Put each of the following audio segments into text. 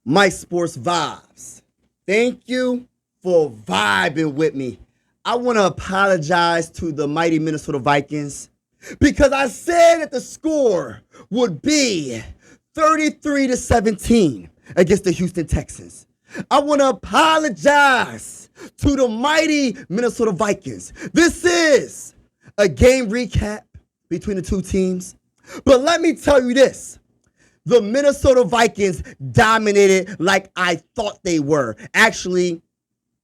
My Sports Vibes. Thank you for vibing with me. I want to apologize to the mighty Minnesota Vikings because I said that the score would be 33-17 against the Houston Texans. I want to apologize to the mighty Minnesota Vikings. This is a game recap between the two teams. But let me tell you this. The Minnesota Vikings dominated like I thought they were. Actually,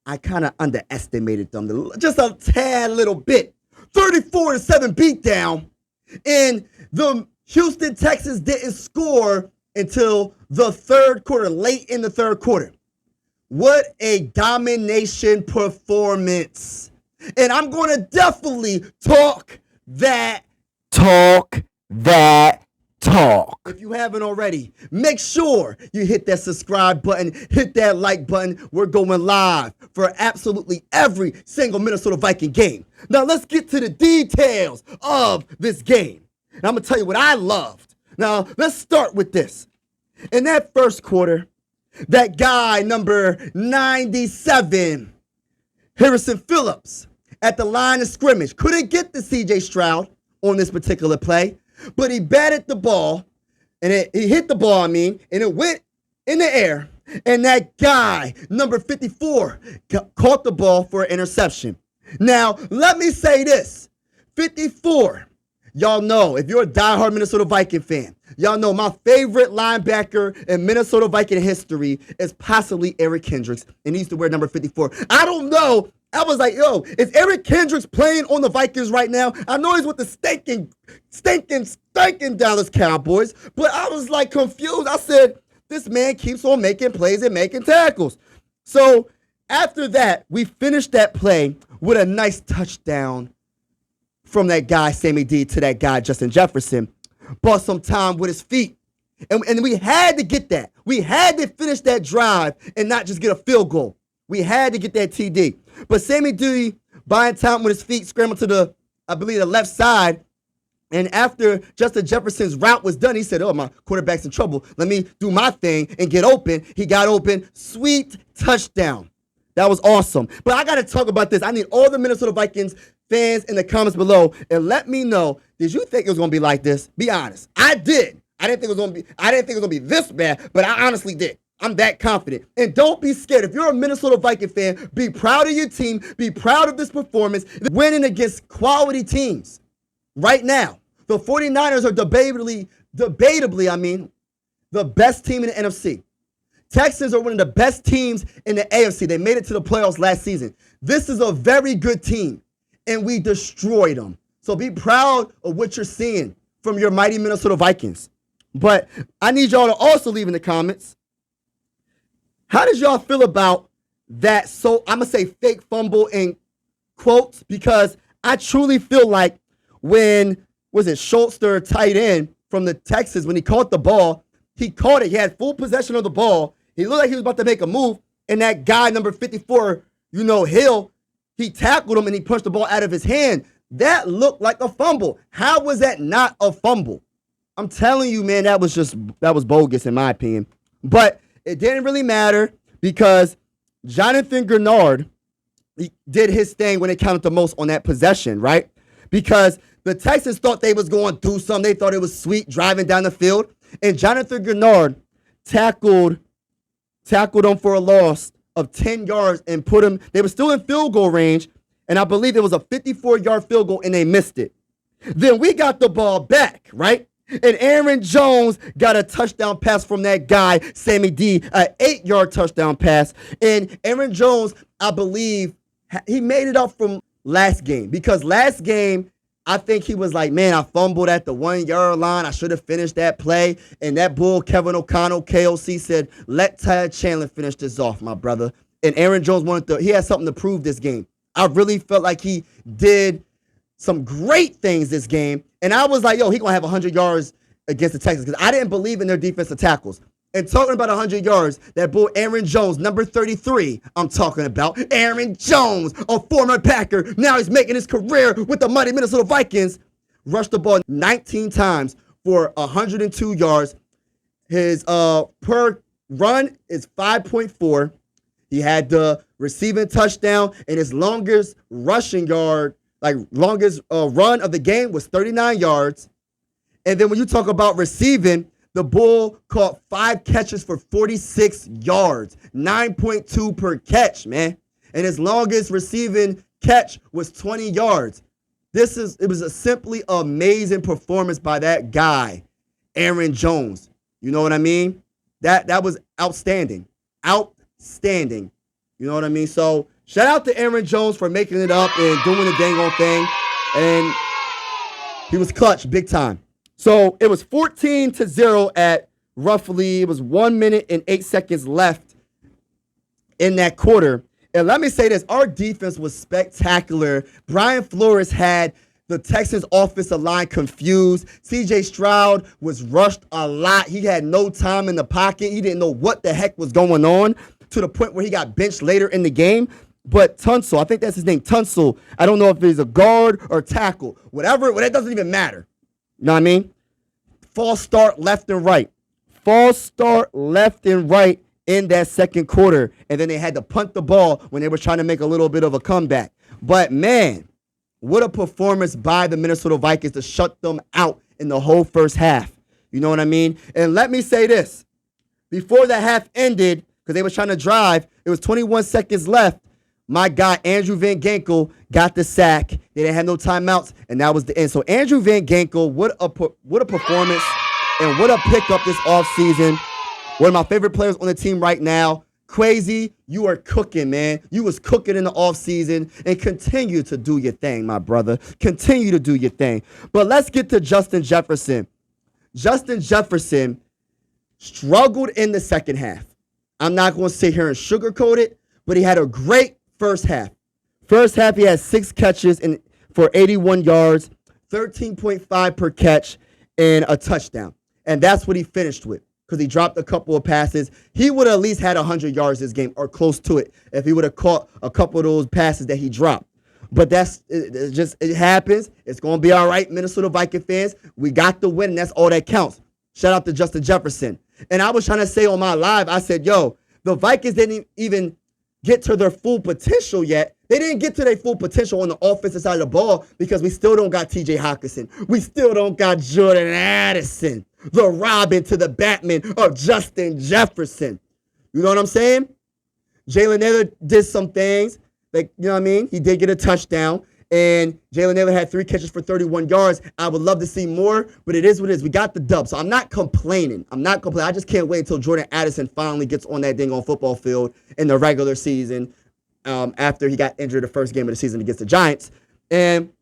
I kind of underestimated them just a tad little bit. 34-7 beatdown. And the Houston Texans didn't score until the third quarter, late in the third quarter. What a domination performance. And I'm going to definitely talk that talk. If you haven't already, make sure you hit that subscribe button, hit that like button. We're going live for absolutely every single Minnesota Viking game. Now let's get to the details of this game. And I'm going to tell you what I loved. Now let's start with this. In that first quarter, that guy number 97, Harrison Phillips, at the line of scrimmage, couldn't get the C.J. Stroud on this particular play. But he batted the ball, and he hit the ball, and it went in the air. And that guy, number 54, caught the ball for an interception. Now, let me say this. 54, y'all know, if you're a diehard Minnesota Viking fan, y'all know my favorite linebacker in Minnesota Viking history is possibly Eric Kendricks, and he used to wear number 54. I don't know. I was like, yo, is Eric Kendricks playing on the Vikings right now? I know he's with the stinking Dallas Cowboys, but I was like confused. I said, this man keeps on making plays and making tackles. So after that, we finished that play with a nice touchdown from that guy, Sammy D, to that guy, Justin Jefferson. Bought some time with his feet. And we had to get that. We had to finish that drive and not just get a field goal. We had to get that TD. But Sammy D, buying time with his feet, scrambled to the left side. And after Justin Jefferson's route was done, he said, oh, my quarterback's in trouble. Let me do my thing and get open. He got open. Sweet touchdown. That was awesome. But I got to talk about this. I need all the Minnesota Vikings fans in the comments below and let me know, did you think it was going to be like this? Be honest. I did. I didn't think it was going to be this bad, but I honestly did. I'm that confident. And don't be scared. If you're a Minnesota Viking fan, be proud of your team. Be proud of this performance. Winning against quality teams. Right now, the 49ers are debatably, the best team in the NFC. Texans are one of the best teams in the AFC. They made it to the playoffs last season. This is a very good team, and we destroyed them. So be proud of what you're seeing from your mighty Minnesota Vikings. But I need y'all to also leave in the comments, how did y'all feel about that? So I'm going to say fake fumble in quotes because I truly feel like when, Schultz, their tight end from the Texans, when he caught the ball, he caught it. He had full possession of the ball. He looked like he was about to make a move. And that guy, number 54, Hill, he tackled him and he punched the ball out of his hand. That looked like a fumble. How was that not a fumble? I'm telling you, man, that was bogus in my opinion. But it didn't really matter because Jonathan Grenard did his thing when it counted the most on that possession, right? Because the Texans thought they was going to do something. They thought it was sweet driving down the field. And Jonathan Grenard tackled him for a loss of 10 yards and put him, they were still in field goal range. And I believe it was a 54-yard field goal and they missed it. Then we got the ball back, right? And Aaron Jones got a touchdown pass from that guy, Sammy D, an 8-yard touchdown pass. And Aaron Jones, I believe, he made it up from last game. Because last game, I think he was like, man, I fumbled at the 1-yard line. I should have finished that play. And that bull, Kevin O'Connell, KOC, said, let Ty Chandler finish this off, my brother. And Aaron Jones he had something to prove this game. I really felt like he did some great things this game. And I was like, yo, he going to have 100 yards against the Texans because I didn't believe in their defensive tackles. And talking about 100 yards, that bull Aaron Jones, number 33, I'm talking about. Aaron Jones, a former Packer. Now he's making his career with the mighty Minnesota Vikings. Rushed the ball 19 times for 102 yards. His per run is 5.4. He had the receiving touchdown, and his longest rushing yard, longest run of the game was 39 yards. And then when you talk about receiving, the Bull caught 5 catches for 46 yards, 9.2 per catch, man. And his longest receiving catch was 20 yards. It was a simply amazing performance by that guy, Aaron Jones. You know what I mean? That was outstanding. Outstanding. You know what I mean? So shout out to Aaron Jones for making it up and doing the dang old thing. And he was clutch big time. So it was 14-0 at roughly, it was 1 minute and 8 seconds left in that quarter. And let me say this, our defense was spectacular. Brian Flores had the Texans offensive line confused. C.J. Stroud was rushed a lot. He had no time in the pocket. He didn't know what the heck was going on, to the point where he got benched later in the game. But Tunsil, I think that's his name, Tunsil, I don't know if he's a guard or tackle. Whatever, well, that doesn't even matter. You know what I mean? False start left and right. False start left and right in that second quarter. And then they had to punt the ball when they were trying to make a little bit of a comeback. But, man, what a performance by the Minnesota Vikings to shut them out in the whole first half. You know what I mean? And let me say this. Before the half ended, because they were trying to drive, it was 21 seconds left. My guy, Andrew Van Ginkel, got the sack. They didn't have no timeouts, and that was the end. So Andrew Van Ginkel, what a performance and what a pickup this offseason. One of my favorite players on the team right now. Crazy, you are cooking, man. You was cooking in the offseason, and continue to do your thing, my brother. Continue to do your thing. But let's get to Justin Jefferson. Justin Jefferson struggled in the second half. I'm not going to sit here and sugarcoat it, but he had a great first half. First half, he had 6 catches for 81 yards, 13.5 per catch, and a touchdown. And that's what he finished with, because he dropped a couple of passes. He would have at least had 100 yards this game, or close to it, if he would have caught a couple of those passes that he dropped. But it happens. It's going to be all right, Minnesota Viking fans. We got the win, and that's all that counts. Shout out to Justin Jefferson. And I was trying to say on my live, I said, yo, the Vikings didn't even get to their full potential yet. They didn't get to their full potential on the offensive side of the ball, because we still don't got T.J. Hockenson. We still don't got Jordan Addison, the Robin to the Batman of Justin Jefferson. You know what I'm saying? Jalen Naylor did some things. You know what I mean? He did get a touchdown. And Jalen Naylor had 3 catches for 31 yards. I would love to see more, but it is what it is. We got the dub, so I'm not complaining. I just can't wait until Jordan Addison finally gets on that dang on football field in the regular season, after he got injured the first game of the season against the Giants. And,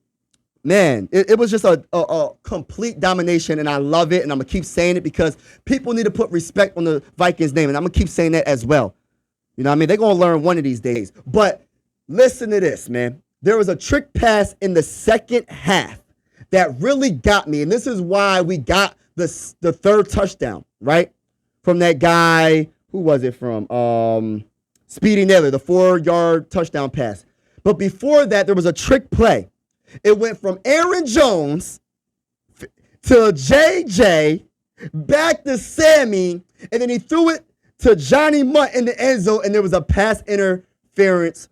man, it was just a complete domination, and I love it, and I'm going to keep saying it, because people need to put respect on the Vikings name, and I'm going to keep saying that as well. You know what I mean? They're going to learn one of these days. But listen to this, man. There was a trick pass in the second half that really got me, and this is why we got the third touchdown, right? From that guy, who was it from? Speedy Naylor, the 4-yard touchdown pass. But before that, there was a trick play. It went from Aaron Jones to JJ, back to Sammy, and then he threw it to Johnny Mutt in the end zone, and there was a pass interference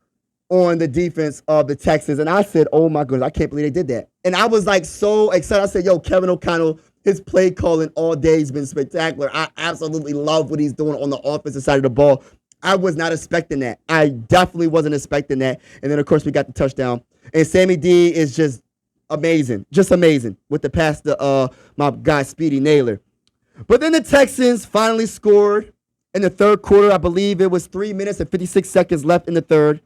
on the defense of the Texans. And I said, oh my goodness, I can't believe they did that. And I was like so excited. I said, yo, Kevin O'Connell, his play calling all day has been spectacular. I absolutely love what he's doing on the offensive side of the ball. I was not expecting that. I definitely wasn't expecting that. And then, of course, we got the touchdown. And Sammy D is just amazing. Just amazing with the pass to my guy, Speedy Naylor. But then the Texans finally scored in the third quarter. I believe it was 3 minutes and 56 seconds left in the third.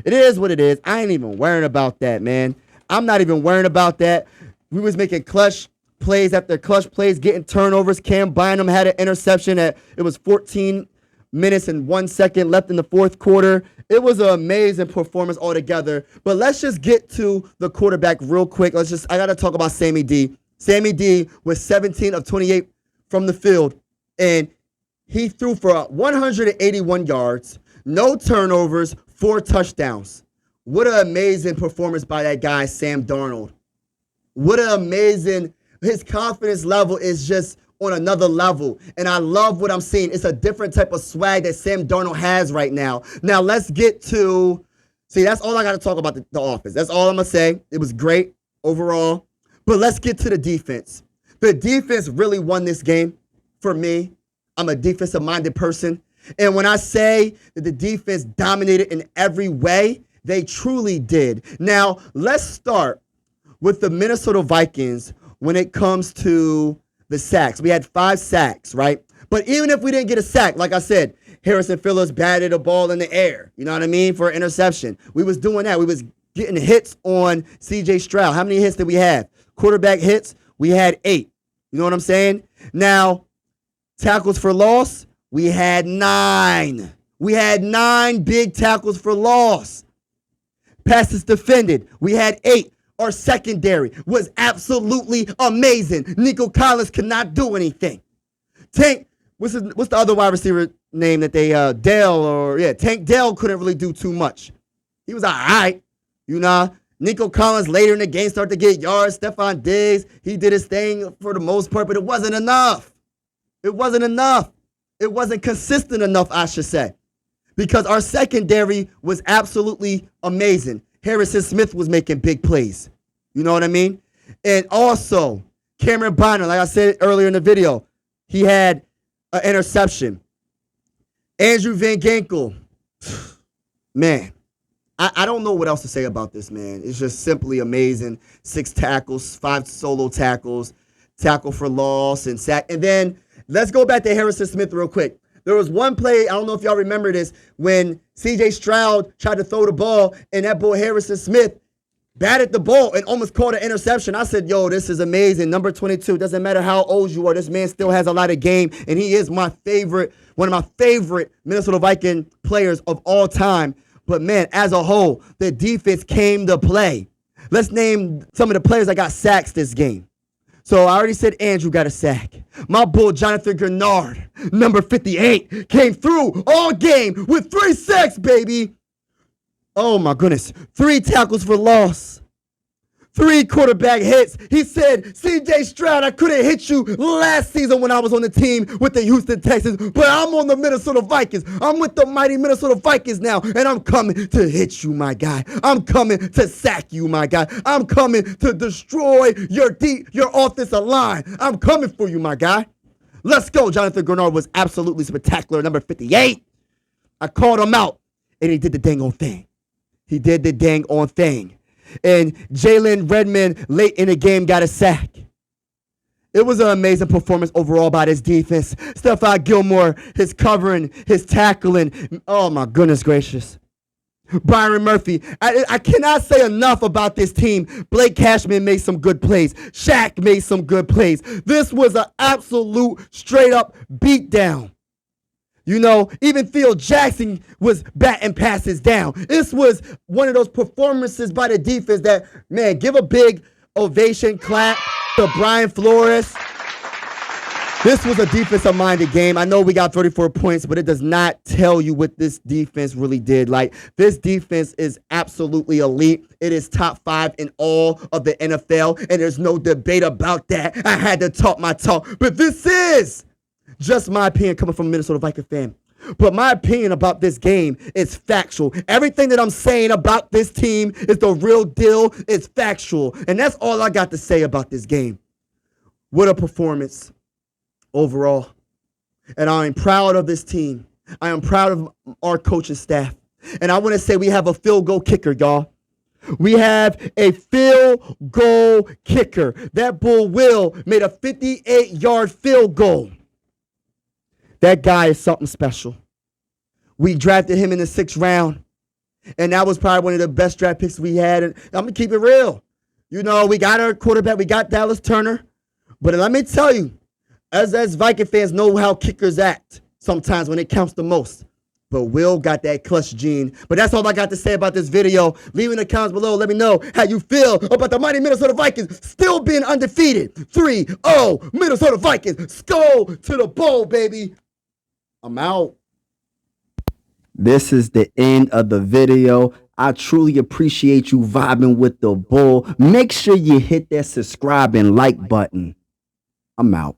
It is what it is. I ain't even worrying about that, man. I'm not even worrying about that. We was making clutch plays after clutch plays, getting turnovers. Cam Bynum had an interception it was 14 minutes and 1 second left in the fourth quarter. It was an amazing performance altogether. But let's just get to the quarterback real quick. I got to talk about Sammy D. Sammy D was 17 of 28 from the field, and he threw for 181 yards, no turnovers, 4 touchdowns. What an amazing performance by that guy, Sam Darnold. What an amazing, his confidence level is just on another level. And I love what I'm seeing. It's a different type of swag that Sam Darnold has right now. Now, let's get to, see, that's all I got to talk about the offense. That's all I'm going to say. It was great overall. But let's get to the defense. The defense really won this game for me. I'm a defensive-minded person. And when I say that the defense dominated in every way, they truly did. Now, let's start with the Minnesota Vikings when it comes to the sacks. We had 5 sacks, right? But even if we didn't get a sack, like I said, Harrison Phillips batted a ball in the air, you know what I mean, for an interception. We was doing that. We was getting hits on C.J. Stroud. How many hits did we have? Quarterback hits, we had 8. You know what I'm saying? Now, tackles for loss, we had 9. We had 9 big tackles for loss. Passes defended, we had 8. Our secondary was absolutely amazing. Nico Collins could not do anything. Tank, what's the other wide receiver name that they, Tank Dell couldn't really do too much. He was all right, you know. Nico Collins later in the game started to get yards. Stephon Diggs, he did his thing for the most part, but it wasn't enough. It wasn't enough. It wasn't consistent enough, I should say, because our secondary was absolutely amazing. Harrison Smith was making big plays. You know what I mean? And also, Cameron Bonner, like I said earlier in the video, he had an interception. Andrew Van Ginkel, man, I don't know what else to say about this, man. It's just simply amazing. 6 tackles, 5 solo tackles, tackle for loss, and sack. And then let's go back to Harrison Smith real quick. There was one play, I don't know if y'all remember this, when C.J. Stroud tried to throw the ball, and that boy Harrison Smith batted the ball and almost caught an interception. I said, yo, this is amazing. Number 22, doesn't matter how old you are, this man still has a lot of game, and he is one of my favorite Minnesota Viking players of all time. But, man, as a whole, the defense came to play. Let's name some of the players that got sacks this game. So I already said Andrew got a sack. My bull, Jonathan Grenard, number 58, came through all game with 3 sacks, baby. Oh, my goodness. 3 tackles for loss. 3 quarterback hits. He said, C.J. Stroud, I couldn't hit you last season when I was on the team with the Houston Texans, but I'm on the Minnesota Vikings. I'm with the mighty Minnesota Vikings now, and I'm coming to hit you, my guy. I'm coming to sack you, my guy. I'm coming to destroy your offensive line. I'm coming for you, my guy. Let's go. Jonathan Grenard was absolutely spectacular, number 58. I called him out, and he did the dang on thing. He did the dang on thing. And Jalen Redmond late in the game got a sack. It was an amazing performance overall by this defense. Stephon Gilmore, his covering, his tackling. Oh, my goodness gracious. Byron Murphy. I cannot say enough about this team. Blake Cashman made some good plays. Shaq made some good plays. This was an absolute straight-up beatdown. You know, even Theo Jackson was batting passes down. This was one of those performances by the defense that, man, give a big ovation clap to Brian Flores. This was a defensive-minded game. I know we got 34 points, but it does not tell you what this defense really did. Like, this defense is absolutely elite. It is top 5 in all of the NFL, and there's no debate about that. I had to talk my talk, but this is just my opinion coming from a Minnesota Viking fan. But my opinion about this game is factual. Everything that I'm saying about this team is the real deal. It's factual. And that's all I got to say about this game. What a performance overall. And I am proud of this team. I am proud of our coaching staff. And I want to say we have a field goal kicker, y'all. We have a field goal kicker. That bull Will made a 58-yard field goal. That guy is something special. We drafted him in the 6th round, and that was probably one of the best draft picks we had. And I'm going to keep it real. You know, we got our quarterback. We got Dallas Turner. But let me tell you, as Viking fans know how kickers act sometimes when it counts the most. But Will got that clutch gene. But that's all I got to say about this video. Leave in the comments below. Let me know how you feel about the mighty Minnesota Vikings still being undefeated. 3-0 Minnesota Vikings. Skol to the bowl, baby. I'm out. This is the end of the video. I truly appreciate you vibing with the bull. Make sure you hit that subscribe and like button. I'm out.